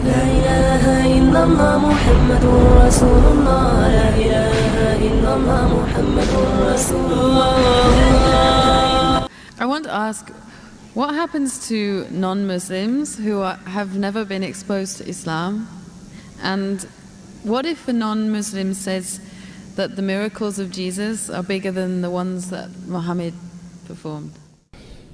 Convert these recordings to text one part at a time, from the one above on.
لا إله إلا الله محمد رسول الله لا إله إلا الله محمد رسول الله. I want to ask, what happens to non-Muslims who have never been exposed to Islam? And what if a non-Muslim says that the miracles of Jesus are bigger than the ones that Muhammad performed?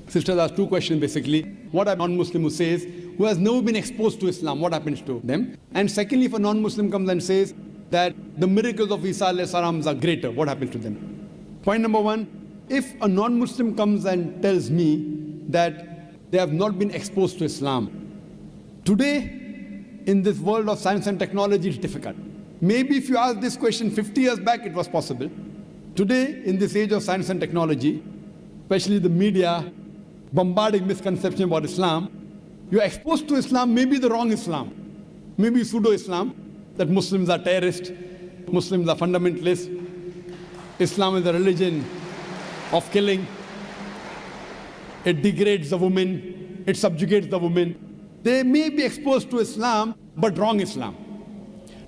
Sisters asked two questions basically. What a non-Muslim who says, who has never been exposed to Islam, what happens to them? And secondly, if a non-Muslim comes and says that the miracles of Isa alayhi salam are greater, what happens to them? Point number one, if a non-Muslim comes and tells me that they have not been exposed to Islam, today in this world of science and technology it's difficult. Maybe if you asked this question 50 years back, it was possible. Today, in this age of science and technology, especially the media bombarding misconception about Islam, you're exposed to Islam, maybe the wrong Islam, maybe pseudo-Islam, that Muslims are terrorists, Muslims are fundamentalists, Islam is a religion of killing, it degrades the woman, it subjugates the woman. They may be exposed to Islam, but wrong Islam.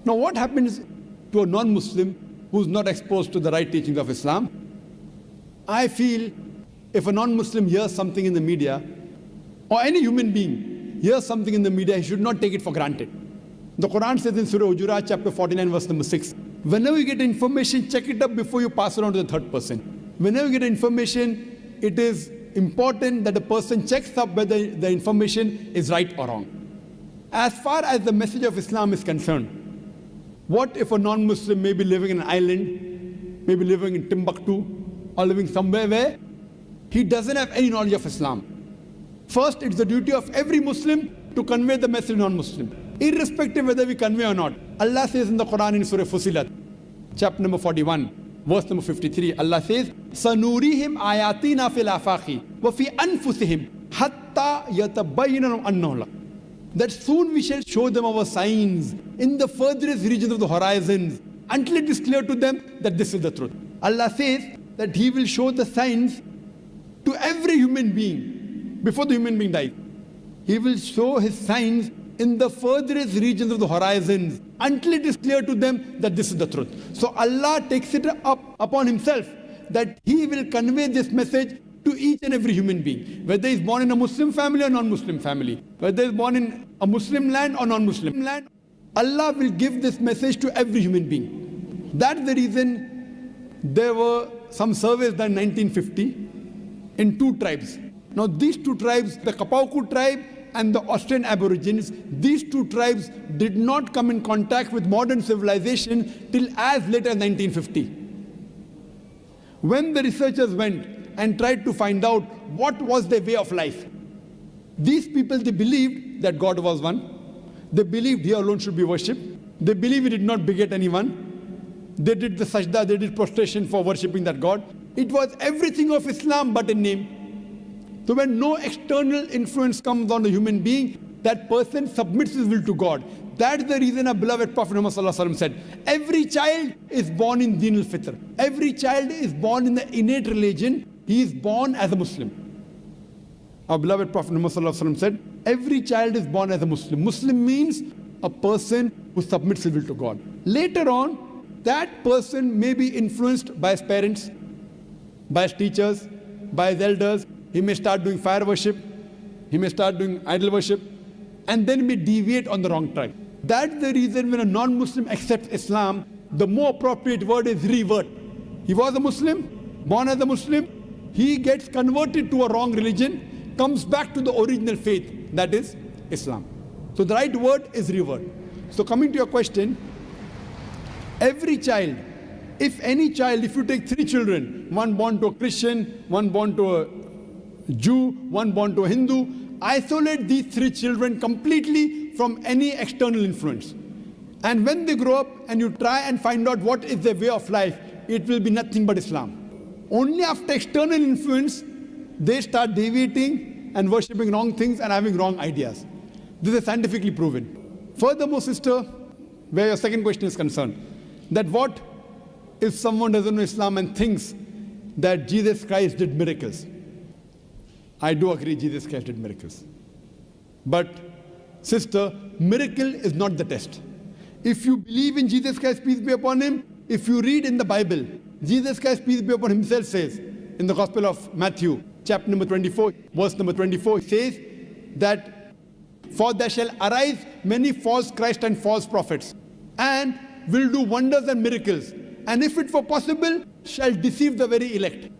Now what happens to a non-Muslim who's not exposed to the right teachings of Islam? I feel if a non-Muslim hears something in the media, or any human being hears something in the media, he should not take it for granted. The Quran says in Surah Hujurat, chapter 49, verse number 6, whenever you get information, check it up before you pass it on to the third person. Whenever you get information, it is important that the person checks up whether the information is right or wrong. As far as the message of Islam is concerned, what if a non-Muslim may be living in an island, maybe living in Timbuktu, or living somewhere where he doesn't have any knowledge of Islam? First, it's the duty of every Muslim to convey the message to non-Muslim, irrespective whether we convey or not. Allah says in the Quran in Surah Fusilat, chapter number 41, verse number 53, Allah says, سَنُورِيهِمْ آيَاتِنَا فِي الْآفَاقِ وَفِي أَنفُسِهِمْ حَتَّى يَتَبَيَّنَ أَنَّهُ. That soon we shall show them our signs in the furthest regions of the horizons until it is clear to them that this is the truth. Allah says that He will show the signs to every human being before the human being dies. He will show His signs in the furthest regions of the horizons until it is clear to them that this is the truth. So Allah takes it up upon Himself that He will convey this message to each and every human being, whether he's born in a Muslim family or non-Muslim family, whether he's born in a Muslim land or non-Muslim land. Allah will give this message to every human being. That's the reason there were some surveys done in 1950 in two tribes. Now these two tribes, the Kapauku tribe and the Australian Aborigines, these two tribes did not come in contact with modern civilization till as late as 1950. When the researchers went and tried to find out what was their way of life, these people, they believed that God was one. They believed He alone should be worshipped. They believed He did not beget anyone. They did the sajda, they did prostration for worshipping that God. It was everything of Islam but in name. So when no external influence comes on the human being, that person submits his will to God. That's the reason our beloved Prophet Muhammad said, every child is born in Deen al-Fitr. Every child is born in the innate religion. He is born as a Muslim. Our beloved Prophet Muhammad said, every child is born as a Muslim. Muslim means a person who submits his will to God. Later on, that person may be influenced by his parents, by his teachers, by his elders. He may start doing fire worship. He may start doing idol worship. And then may deviate on the wrong track. That's the reason when a non-Muslim accepts Islam, the more appropriate word is revert. He was a Muslim, born as a Muslim. He gets converted to a wrong religion, comes back to the original faith, that is Islam. So the right word is revert. So coming to your question, every child, if any child, if you take three children, one born to a Christian, one born to a Jew, one born to a Hindu, isolate these three children completely from any external influence. And when they grow up and you try and find out what is their way of life, it will be nothing but Islam. Only after external influence, they start deviating and worshipping wrong things and having wrong ideas. This is scientifically proven. Furthermore, sister, where your second question is concerned, that what if someone doesn't know Islam and thinks that Jesus Christ did miracles? I do agree Jesus Christ did miracles. But sister, miracle is not the test. If you believe in Jesus Christ, peace be upon him, if you read in the Bible, Jesus Christ, peace be upon him, himself says in the Gospel of Matthew, chapter number 24, verse number 24, says that, for there shall arise many false Christ and false prophets, and will do wonders and miracles, and if it were possible, shall deceive the very elect.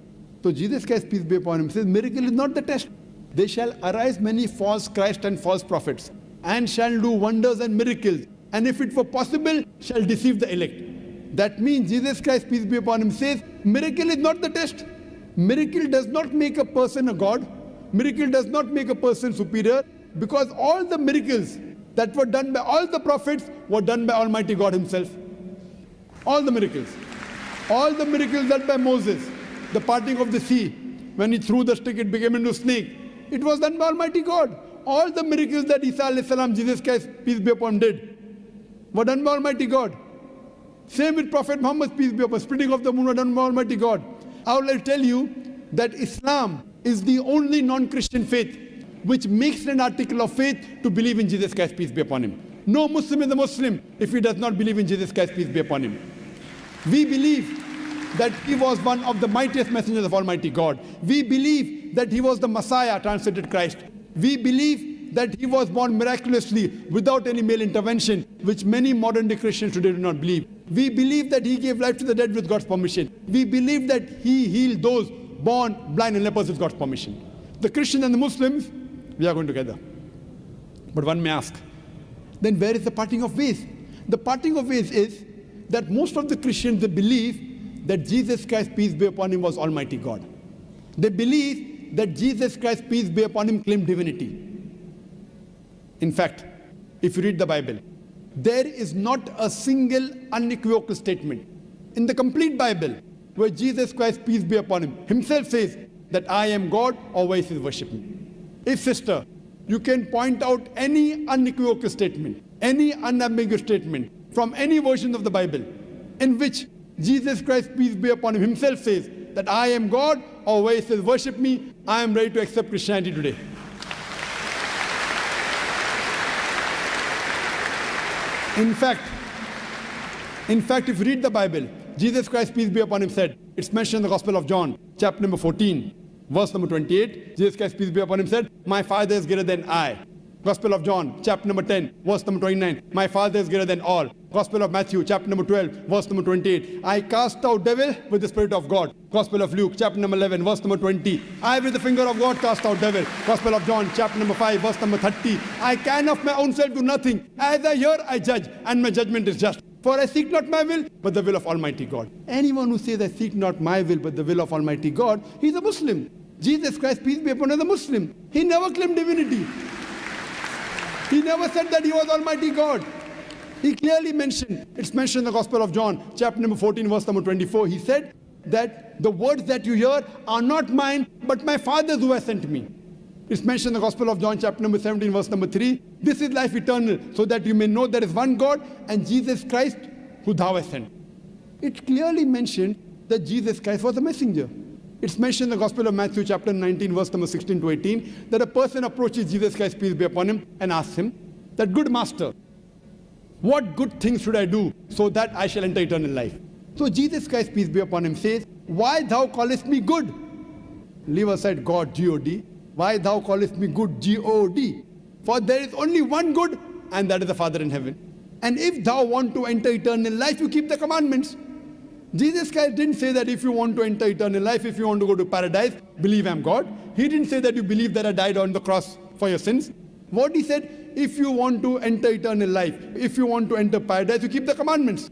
So Jesus Christ, peace be upon him, says miracle is not the test. There shall arise many false Christ and false prophets, and shall do wonders and miracles, and if it were possible, shall deceive the elect. That means Jesus Christ, peace be upon him, says miracle is not the test. Miracle does not make a person a god. Miracle does not make a person superior, because all the miracles that were done by all the prophets were done by Almighty God himself. All the miracles. All the miracles done by Moses, the parting of the sea, when he threw the stick, it became into a snake. It was done by Almighty God. All the miracles that Isa alayhi salam, Jesus Christ, peace be upon him, did were done by Almighty God. Same with Prophet Muhammad, peace be upon him, splitting of the moon were done by Almighty God. I would like to tell you that Islam is the only non-Christian faith which makes it an article of faith to believe in Jesus Christ, peace be upon him. No Muslim is a Muslim if he does not believe in Jesus Christ, peace be upon him. We believe that he was one of the mightiest messengers of Almighty God. We believe that he was the Messiah, translated Christ. We believe that he was born miraculously without any male intervention, which many modern day Christians today do not believe. We believe that he gave life to the dead with God's permission. We believe that he healed those born blind and lepers with God's permission. The Christians and the Muslims, we are going together. But one may ask, then where is the parting of ways? The parting of ways is that most of the Christians, they believe that Jesus Christ, peace be upon him, was Almighty God. They believe that Jesus Christ, peace be upon him, claimed divinity. In fact, if you read the Bible, there is not a single unequivocal statement in the complete Bible where Jesus Christ, peace be upon him, himself says that I am God, always is worship me. If, sister, you can point out any unequivocal statement, any unambiguous statement from any version of the Bible in which Jesus Christ, peace be upon him, himself says that I am God, always says worship me, I am ready to accept Christianity today. In fact, if you read the Bible, Jesus Christ, peace be upon him, said, it's mentioned in the Gospel of John, chapter number 14, verse number 28, Jesus Christ, peace be upon him, said, my Father is greater than I. Gospel of John, chapter number 10, verse number 29, my Father is greater than all. Gospel of Matthew, chapter number 12, verse number 28, I cast out devil with the Spirit of God. Gospel of Luke, chapter number 11, verse number 20, I with the finger of God cast out devil. Gospel of John, chapter number 5, verse number 30, I can of my own self do nothing. As I hear, I judge, and my judgment is just. For I seek not my will, but the will of Almighty God. Anyone who says, I seek not my will, but the will of Almighty God, he's a Muslim. Jesus Christ, peace be upon him, is a Muslim. He never claimed divinity. He never said that he was Almighty God. He clearly mentioned, it's mentioned in the Gospel of John, chapter number 14, verse number 24. He said that the words that you hear are not mine, but my Father's who has sent me. It's mentioned in the Gospel of John, chapter number 17, verse number 3. This is life eternal, so that you may know there is one God and Jesus Christ who thou hast sent. It clearly mentioned that Jesus Christ was a messenger. It's mentioned in the Gospel of Matthew, chapter 19, verse number 16 to 18, that a person approaches Jesus Christ, peace be upon him, and asks him, that good master, what good things should I do so that I shall enter eternal life? So Jesus Christ, peace be upon him, says, why thou callest me good? Leave aside God, G-O-D. Why thou callest me good, G-O-D? For there is only one good, and that is the Father in heaven. And if thou want to enter eternal life, you keep the commandments. Jesus Christ didn't say that if you want to enter eternal life, if you want to go to paradise, believe I'm God. He didn't say that you believe that I died on the cross for your sins. What he said, if you want to enter eternal life, if you want to enter paradise, you keep the commandments.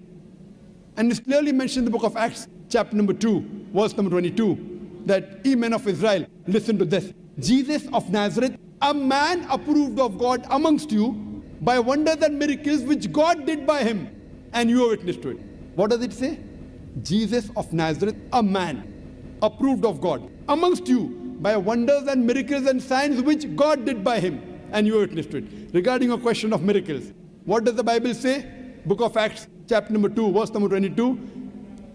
And it's clearly mentioned in the book of Acts, chapter number 2, verse number 22, that ye men of Israel, listen to this. Jesus of Nazareth, a man approved of God amongst you by wonders and miracles which God did by him, and you are witness to it. What does it say? Jesus of Nazareth, a man approved of God amongst you by wonders and miracles and signs which God did by him, and you are witness to it. Regarding a question of miracles, what does the Bible say? Book of Acts, chapter number 2, verse number 22.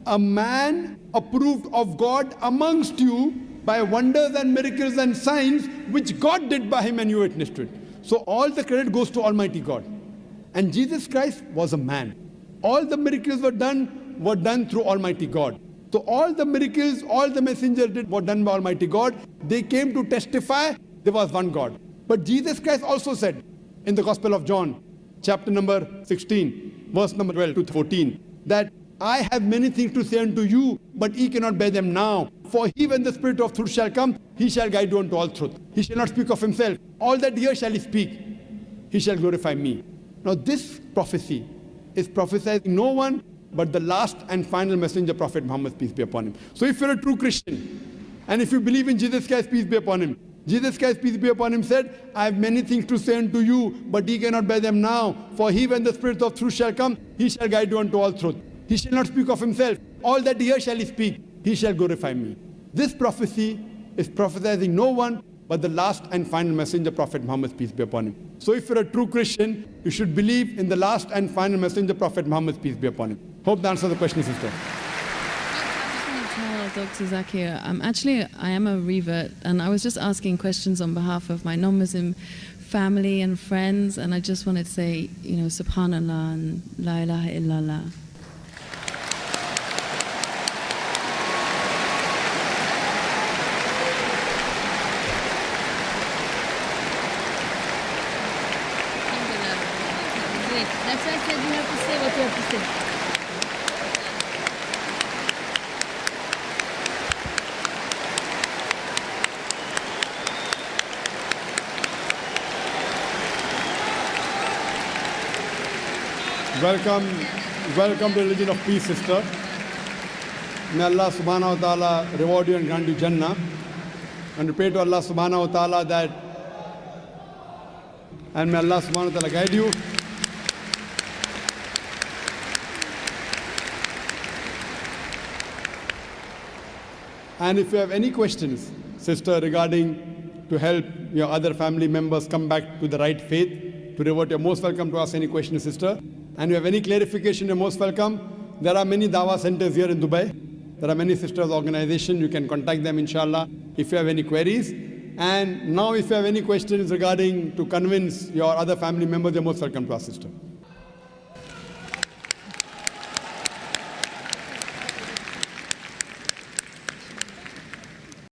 A man approved of God amongst you by wonders and miracles and signs which God did by him, and you witnessed to it. So all the credit goes to Almighty God. And Jesus Christ was a man. All the miracles were done through Almighty God. So all the miracles, all the messengers did were done by Almighty God. They came to testify there was one God. But Jesus Christ also said in the Gospel of John, chapter number 16, verse number 12 to 14, that I have many things to say unto you, but ye cannot bear them now. For he, when the Spirit of truth shall come, he shall guide you unto all truth. He shall not speak of himself. All that here shall he speak. He shall glorify me. Now this prophecy is prophesied no one but the last and final messenger, Prophet Muhammad, peace be upon him. So if you're a true Christian, and if you believe in Jesus Christ, peace be upon him, Jesus Christ, peace be upon him, said, I have many things to say unto you, but ye cannot bear them now. For he, when the Spirit of truth shall come, he shall guide you unto all truth. He shall not speak of himself. All that here shall he speak. He shall glorify me. This prophecy is prophesizing no one but the last and final messenger, Prophet Muhammad, peace be upon him. So if you're a true Christian, you should believe in the last and final messenger, Prophet Muhammad, peace be upon him. Hope that answers the question, sister. Dr. Zakir, I am a revert, and I was just asking questions on behalf of my non-Muslim family and friends, and I just wanted to say, Subhanallah and La ilaha illallah. That's why I said you have to say what you have to say. Welcome to the religion of peace, sister. May Allah subhanahu wa ta'ala reward you and grant you Jannah. And we pray to Allah subhanahu wa ta'ala that, and may Allah subhanahu wa ta'ala guide you. And if you have any questions, sister, regarding to help your other family members come back to the right faith, to revert, you're most welcome to ask any questions, sister. And if you have any clarification, you're most welcome. There are many Dawah centers here in Dubai. There are many sisters' organizations. You can contact them, inshallah, if you have any queries. And now if you have any questions regarding to convince your other family members, you're most welcome to ask, sister.